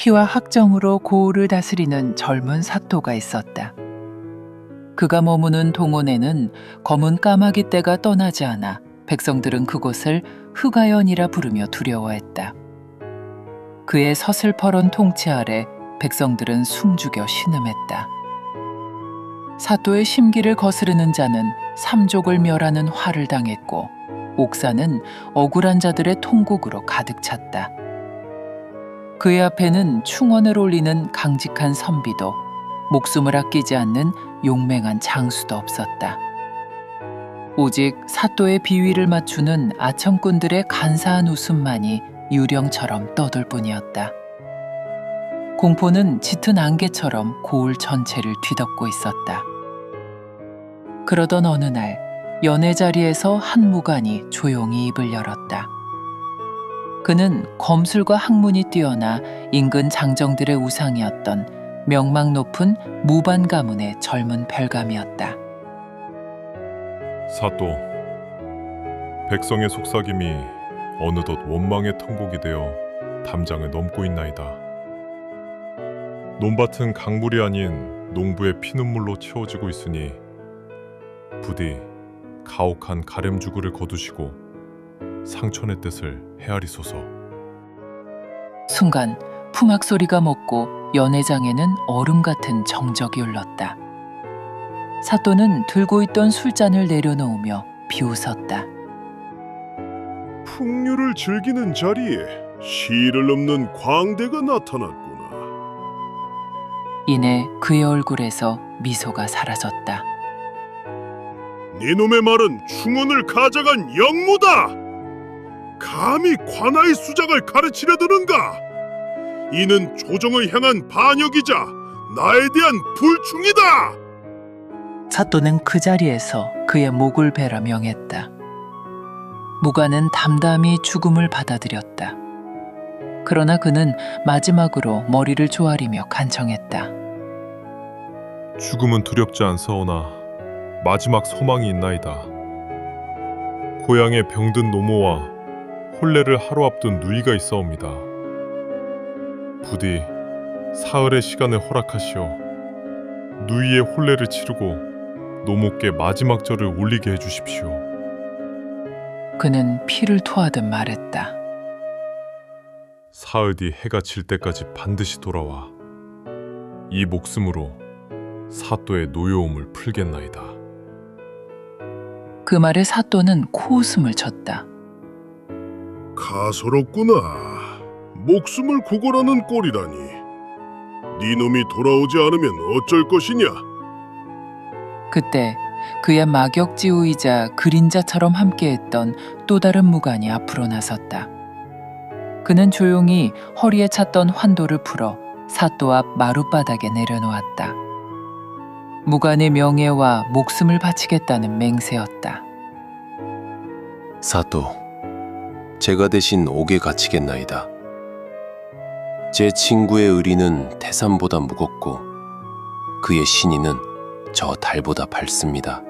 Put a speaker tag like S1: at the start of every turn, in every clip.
S1: 피와 학정으로 고을을 다스리는 젊은 사또가 있었다. 그가 머무는 동원에는 검은 까마귀 떼가 떠나지 않아 백성들은 그곳을 흑아연이라 부르며 두려워했다. 그의 서슬퍼런 통치 아래 백성들은 숨죽여 신음했다. 사또의 심기를 거스르는 자는 삼족을 멸하는 화를 당했고 옥사는 억울한 자들의 통곡으로 가득 찼다. 그의 앞에는 충원을 올리는 강직한 선비도 목숨을 아끼지 않는 용맹한 장수도 없었다. 오직 사또의 비위를 맞추는 아청꾼들의 간사한 웃음만이 유령처럼 떠돌 뿐이었다. 공포는 짙은 안개처럼 고을 전체를 뒤덮고 있었다. 그러던 어느 날 연회 자리에서 한 무관이 조용히 입을 열었다. 그는 검술과 학문이 뛰어나 인근 장정들의 우상이었던 명망 높은 무반 가문의 젊은 별감이었다.
S2: 사또, 백성의 속삭임이 어느덧 원망의 통곡이 되어 담장을 넘고 있나이다. 논밭은 강물이 아닌 농부의 피눈물로 채워지고 있으니 부디 가혹한 가렘주구를 거두시고 상천의 뜻을 헤아리소서.
S1: 순간 풍악 소리가 멎고 연회장에는 얼음 같은 정적이 울렀다. 사또는 들고 있던 술잔을 내려놓으며 비웃었다.
S3: 풍류를 즐기는 자리에 시를 읊는 광대가 나타났구나.
S1: 이내 그의 얼굴에서 미소가 사라졌다.
S3: 네놈의 말은 충원을 가져간 영무다. 감히 관아의 수작을 가르치려 드는가? 이는 조정을 향한 반역이자 나에 대한 불충이다.
S1: 사또는 그 자리에서 그의 목을 베라 명했다. 무관은 담담히 죽음을 받아들였다. 그러나 그는 마지막으로 머리를 조아리며 간청했다.
S2: 죽음은 두렵지 않사오나 마지막 소망이 있나이다. 고향에 병든 노모와 혼례를 하루 앞둔 누이가 있사옵니다. 부디 사흘의 시간을 허락하시어 누이의 혼례를 치르고 노모께 마지막 절을 올리게 해주십시오.
S1: 그는 피를 토하듯 말했다.
S2: 사흘 뒤 해가 질 때까지 반드시 돌아와 이 목숨으로 사또의 노여움을 풀겠나이다.
S1: 그 말에 사또는 코웃음을 쳤다.
S3: 가소롭구나. 목숨을 구걸하는 꼴이라니. 네놈이 돌아오지 않으면 어쩔 것이냐?
S1: 그때 그의 막역지우이자 그림자처럼 함께했던 또 다른 무관이 앞으로 나섰다. 그는 조용히 허리에 찼던 환도를 풀어 사또 앞 마룻바닥에 내려놓았다. 무관의 명예와 목숨을 바치겠다는 맹세였다.
S4: 사또, 제가 대신 옥에 갇히겠나이다. 제 친구의 의리는 태산보다 무겁고 그의 신의는 저 달보다 밝습니다.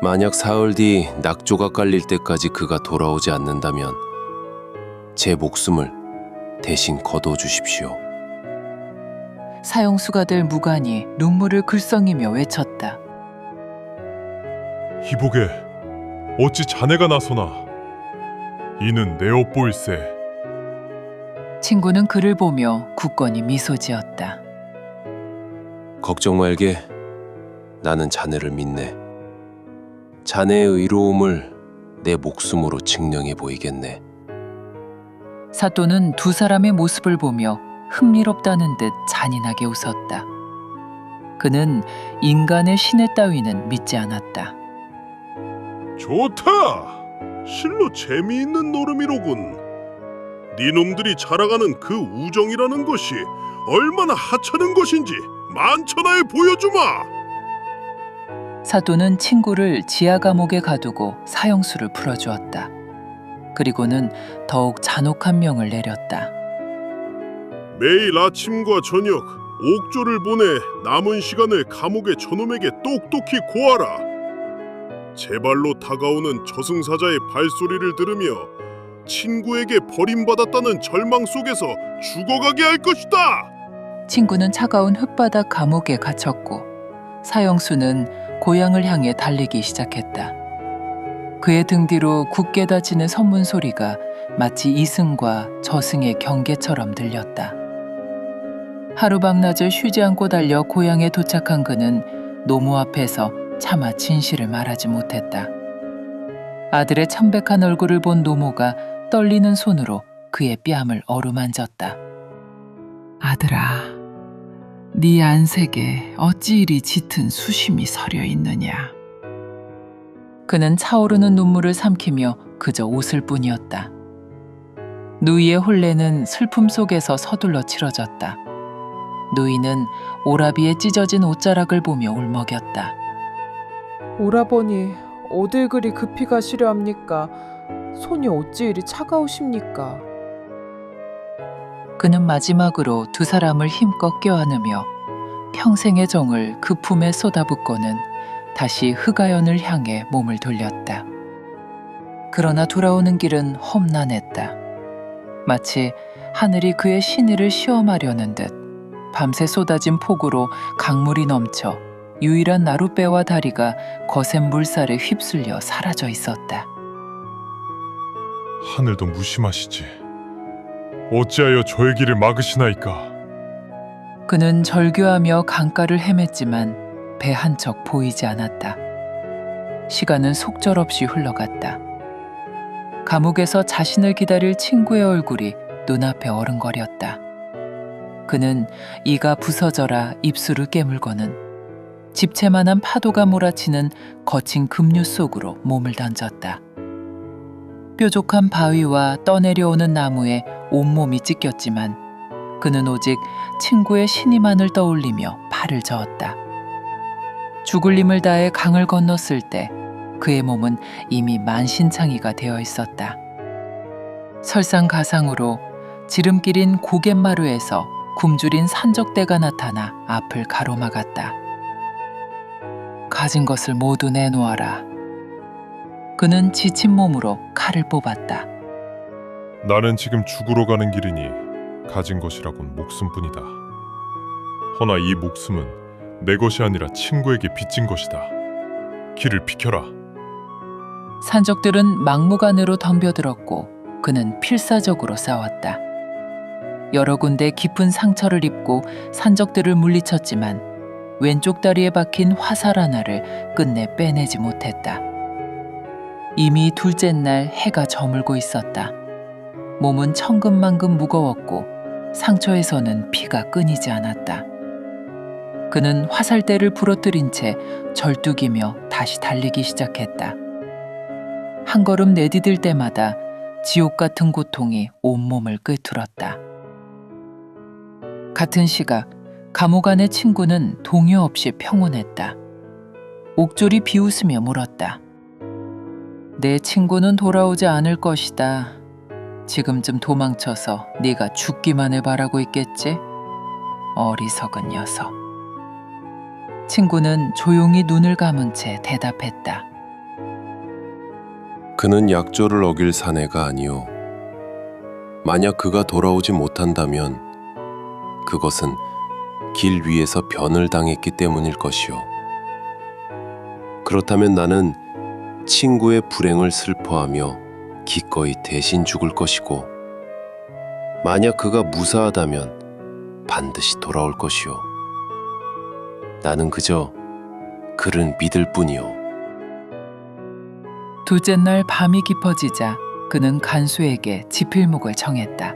S4: 만약 사흘 뒤 낙조가 깔릴 때까지 그가 돌아오지 않는다면 제 목숨을 대신 거둬주십시오.
S1: 사형수가 될 무관이 눈물을 글썽이며 외쳤다.
S2: 이보게, 어찌 자네가 나서나? 이는 내 업보일세.
S1: 친구는 그를 보며 굳건히 미소 지었다.
S4: 걱정 말게. 나는 자네를 믿네. 자네의 의로움을 내 목숨으로 증명해 보이겠네.
S1: 사또는 두 사람의 모습을 보며 흥미롭다는 듯 잔인하게 웃었다. 그는 인간의 신의 따위는 믿지 않았다.
S3: 좋다. 실로 재미있는 노름이로군. 네놈들이 자라가는 그 우정이라는 것이 얼마나 하찮은 것인지 만천하에 보여주마.
S1: 사또는 친구를 지하 감옥에 가두고 사형수를 풀어주었다. 그리고는 더욱 잔혹한 명을 내렸다.
S3: 매일 아침과 저녁 옥조를 보내 남은 시간을 감옥의 저놈에게 똑똑히 고하라. 제 발로 다가오는 저승사자의 발소리를 들으며 친구에게 버림받았다는 절망 속에서 죽어가게 할 것이다.
S1: 친구는 차가운 흙바닥 감옥에 갇혔고 사형수는 고향을 향해 달리기 시작했다. 그의 등 뒤로 굳게 닫히는 선문 소리가 마치 이승과 저승의 경계처럼 들렸다. 하루밤낮을 쉬지 않고 달려 고향에 도착한 그는 노모 앞에서 차마 진실을 말하지 못했다. 아들의 창백한 얼굴을 본 노모가 떨리는 손으로 그의 뺨을 어루만졌다. 아들아, 네 안색에 어찌 이리 짙은 수심이 서려 있느냐. 그는 차오르는 눈물을 삼키며 그저 웃을 뿐이었다. 누이의 혼례는 슬픔 속에서 서둘러 치러졌다. 누이는 오라비의 찢어진 옷자락을 보며 울먹였다.
S5: 오라버니, 어딜 그리 급히 가시려 합니까? 손이 어찌 이리 차가우십니까?
S1: 그는 마지막으로 두 사람을 힘껏 껴안으며 평생의 정을 그 품에 쏟아붓고는 다시 흑아연을 향해 몸을 돌렸다. 그러나 돌아오는 길은 험난했다. 마치 하늘이 그의 신의를 시험하려는 듯 밤새 쏟아진 폭우로 강물이 넘쳐 유일한 나룻배와 다리가 거센 물살에 휩쓸려 사라져 있었다.
S2: 하늘도 무심하시지. 어찌하여 저의 길을 막으시나이까.
S1: 그는 절규하며 강가를 헤맸지만 배 한 척 보이지 않았다. 시간은 속절없이 흘러갔다. 감옥에서 자신을 기다릴 친구의 얼굴이 눈앞에 어른거렸다. 그는 이가 부서져라 입술을 깨물고는 집채만한 파도가 몰아치는 거친 급류 속으로 몸을 던졌다. 뾰족한 바위와 떠내려오는 나무에 온몸이 찢겼지만 그는 오직 친구의 신의만을 떠올리며 팔을 저었다. 죽을 힘을 다해 강을 건넜을 때 그의 몸은 이미 만신창이가 되어 있었다. 설상가상으로 지름길인 고갯마루에서 굶주린 산적대가 나타나 앞을 가로막았다. 가진 것을 모두 내놓아라. 그는 지친 몸으로 칼을 뽑았다.
S2: 나는 지금 죽으러 가는 길이니 가진 것이라곤 목숨뿐이다. 허나 이 목숨은 내 것이 아니라 친구에게 빚진 것이다. 길을 비켜라.
S1: 산적들은 막무가내로 덤벼들었고 그는 필사적으로 싸웠다. 여러 군데 깊은 상처를 입고 산적들을 물리쳤지만 왼쪽 다리에 박힌 화살 하나를 끝내 빼내지 못했다. 이미 둘째 날 해가 저물고 있었다. 몸은 천근만근 무거웠고 상처에서는 피가 끊이지 않았다. 그는 화살대를 부러뜨린 채 절뚝이며 다시 달리기 시작했다. 한 걸음 내디딜 때마다 지옥 같은 고통이 온몸을 꿰뚫었다. 같은 시각 감옥 안의 친구는 동요 없이 평온했다. 옥졸이 비웃으며 물었다. 내 친구는 돌아오지 않을 것이다. 지금쯤 도망쳐서 네가 죽기만을 바라고 있겠지? 어리석은 녀석. 친구는 조용히 눈을 감은 채 대답했다.
S4: 그는 약조를 어길 사내가 아니오. 만약 그가 돌아오지 못한다면 그것은 길 위에서 변을 당했기 때문일 것이오. 그렇다면 나는 친구의 불행을 슬퍼하며 기꺼이 대신 죽을 것이고, 만약 그가 무사하다면 반드시 돌아올 것이오. 나는 그저 그를 믿을 뿐이오.
S1: 둘째 날 밤이 깊어지자 그는 간수에게 지필목을 청했다.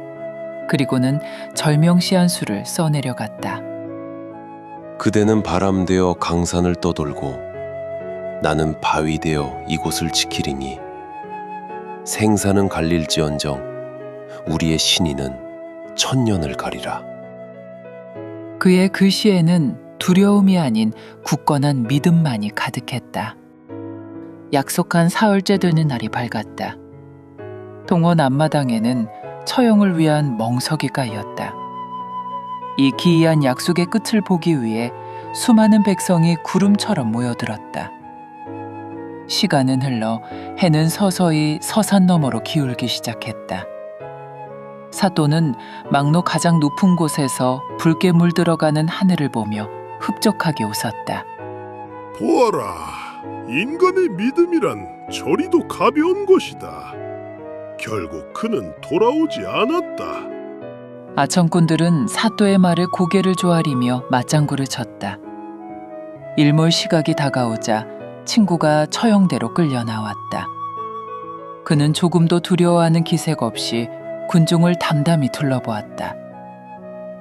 S1: 그리고는 절명시한수를 써내려갔다.
S4: 그대는 바람 되어 강산을 떠돌고 나는 바위 되어 이곳을 지키리니 생사는 갈릴지언정 우리의 신의는 천년을 가리라.
S1: 그의 글씨에는 두려움이 아닌 굳건한 믿음만이 가득했다. 약속한 사흘째 되는 날이 밝았다. 동원 앞마당에는 처형을 위한 멍석이 까였다. 이 기이한 약속의 끝을 보기 위해 수많은 백성이 구름처럼 모여들었다. 시간은 흘러 해는 서서히 서산 너머로 기울기 시작했다. 사또는 막로 가장 높은 곳에서 붉게 물들어가는 하늘을 보며 흡족하게 웃었다.
S3: 보아라, 인간의 믿음이란 저리도 가벼운 것이다. 결국 그는 돌아오지 않았다.
S1: 아청꾼들은 사또의 말에 고개를 조아리며 맞장구를 쳤다. 일몰 시각이 다가오자 친구가 처형대로 끌려 나왔다. 그는 조금도 두려워하는 기색 없이 군중을 담담히 둘러보았다.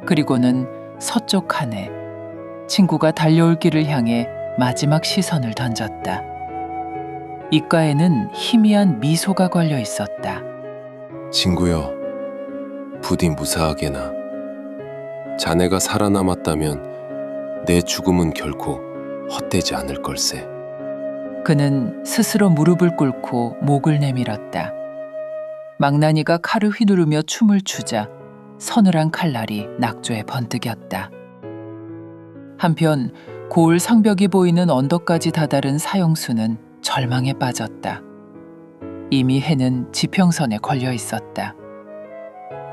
S1: 그리고는 서쪽 한에 친구가 달려올 길을 향해 마지막 시선을 던졌다. 입가에는 희미한 미소가 걸려 있었다.
S4: 친구여, 부디 무사하게나. 자네가 살아남았다면 내 죽음은 결코 헛되지 않을 걸세.
S1: 그는 스스로 무릎을 꿇고 목을 내밀었다. 망나니가 칼을 휘두르며 춤을 추자 서늘한 칼날이 낙조에 번뜩였다. 한편 고을 성벽이 보이는 언덕까지 다다른 사형수는 절망에 빠졌다. 이미 해는 지평선에 걸려 있었다.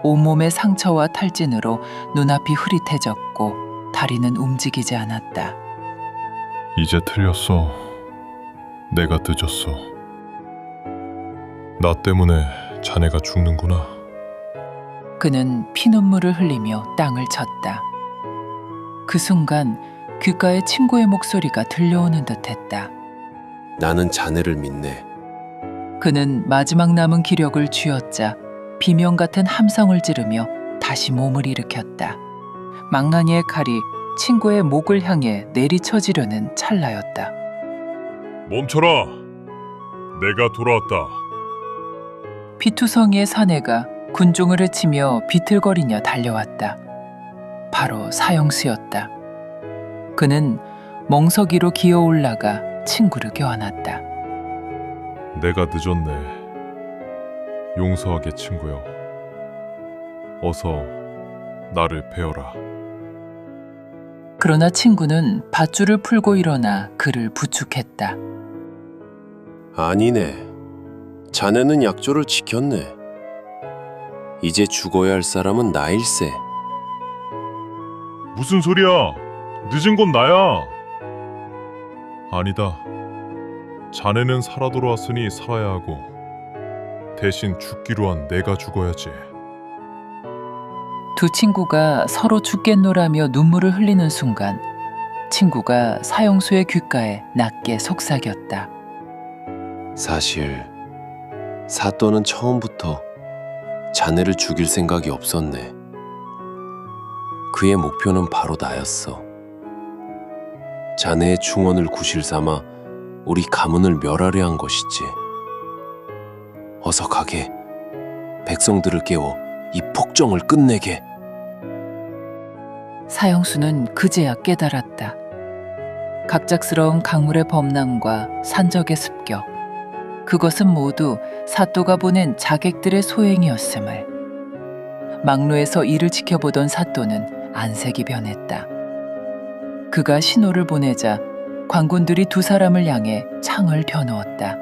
S1: 온몸의 상처와 탈진으로 눈앞이 흐릿해졌고 다리는 움직이지 않았다.
S2: 이제 틀렸어. 내가 늦었어. 나 때문에 자네가 죽는구나.
S1: 그는 피눈물을 흘리며 땅을 쳤다. 그 순간 귓가에 친구의 목소리가 들려오는 듯했다.
S4: 나는 자네를 믿네.
S1: 그는 마지막 남은 기력을 쥐어짜 비명 같은 함성을 지르며 다시 몸을 일으켰다. 망나니의 칼이 친구의 목을 향해 내리쳐지려는 찰나였다.
S2: 멈춰라. 내가 돌아왔다.
S1: 피투성이의 사내가 군중을 헤치며 비틀거리며 달려왔다. 바로 사형수였다. 그는 멍석이로 기어 올라가 친구를 껴안았다.
S2: 내가 늦었네. 용서하게 친구여. 어서 나를 베어라.
S1: 그러나 친구는 밧줄을 풀고 일어나 그를 부축했다.
S4: 아니네. 자네는 약조를 지켰네. 이제 죽어야 할 사람은 나일세.
S2: 무슨 소리야? 늦은 건 나야. 아니다. 자네는 살아 돌아왔으니 살아야 하고 대신 죽기로 한 내가 죽어야지.
S1: 두 친구가 서로 죽겠노라며 눈물을 흘리는 순간 친구가 사형수의 귓가에 낮게 속삭였다.
S4: 사실 사또는 처음부터 자네를 죽일 생각이 없었네. 그의 목표는 바로 나였어. 자네의 충언을 구실 삼아 우리 가문을 멸하려 한 것이지. 어서 가게. 백성들을 깨워 이 폭정을 끝내게.
S1: 사형수는 그제야 깨달았다. 갑작스러운 강물의 범람과 산적의 습격, 그것은 모두 사또가 보낸 자객들의 소행이었음을. 막로에서 이를 지켜보던 사또는 안색이 변했다. 그가 신호를 보내자 관군들이 두 사람을 향해 창을 펴놓았다.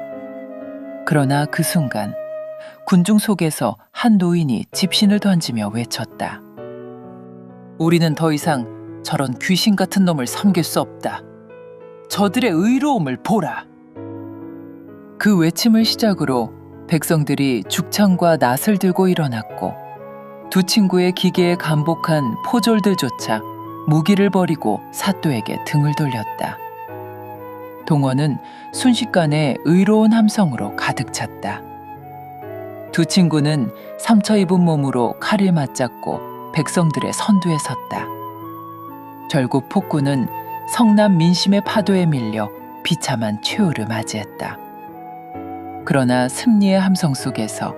S1: 그러나 그 순간 군중 속에서 한 노인이 집신을 던지며 외쳤다. 우리는 더 이상 저런 귀신 같은 놈을 섬길 수 없다. 저들의 의로움을 보라. 그 외침을 시작으로 백성들이 죽창과 낫을 들고 일어났고 두 친구의 기계에 감복한 포졸들조차 무기를 버리고 사또에게 등을 돌렸다. 동원은 순식간에 의로운 함성으로 가득 찼다. 두 친구는 상처 입은 몸으로 칼을 맞잡고 백성들의 선두에 섰다. 결국 폭군은 성남 민심의 파도에 밀려 비참한 최후를 맞이했다. 그러나 승리의 함성 속에서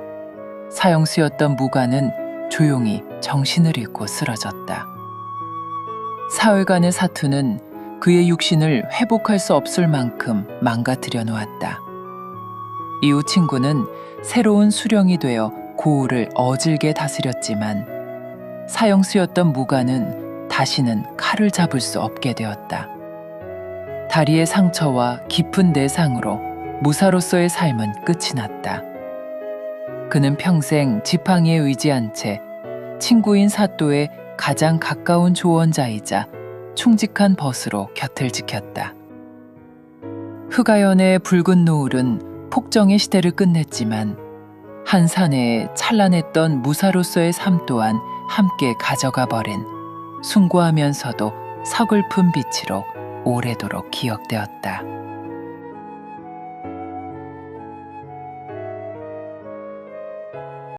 S1: 사형수였던 무관은 조용히 정신을 잃고 쓰러졌다. 사흘간의 사투는 그의 육신을 회복할 수 없을 만큼 망가뜨려 놓았다. 이후 친구는 새로운 수령이 되어 고을을 어질게 다스렸지만 사형수였던 무관은 다시는 칼을 잡을 수 없게 되었다. 다리의 상처와 깊은 내상으로 무사로서의 삶은 끝이 났다. 그는 평생 지팡이에 의지한 채 친구인 사또의 가장 가까운 조언자이자 충직한 벗으로 곁을 지켰다. 흑아연의 붉은 노을은 폭정의 시대를 끝냈지만 한 사내의 찬란했던 무사로서의 삶 또한 함께 가져가 버린 숭고하면서도 서글픈 빛으로 오래도록 기억되었다.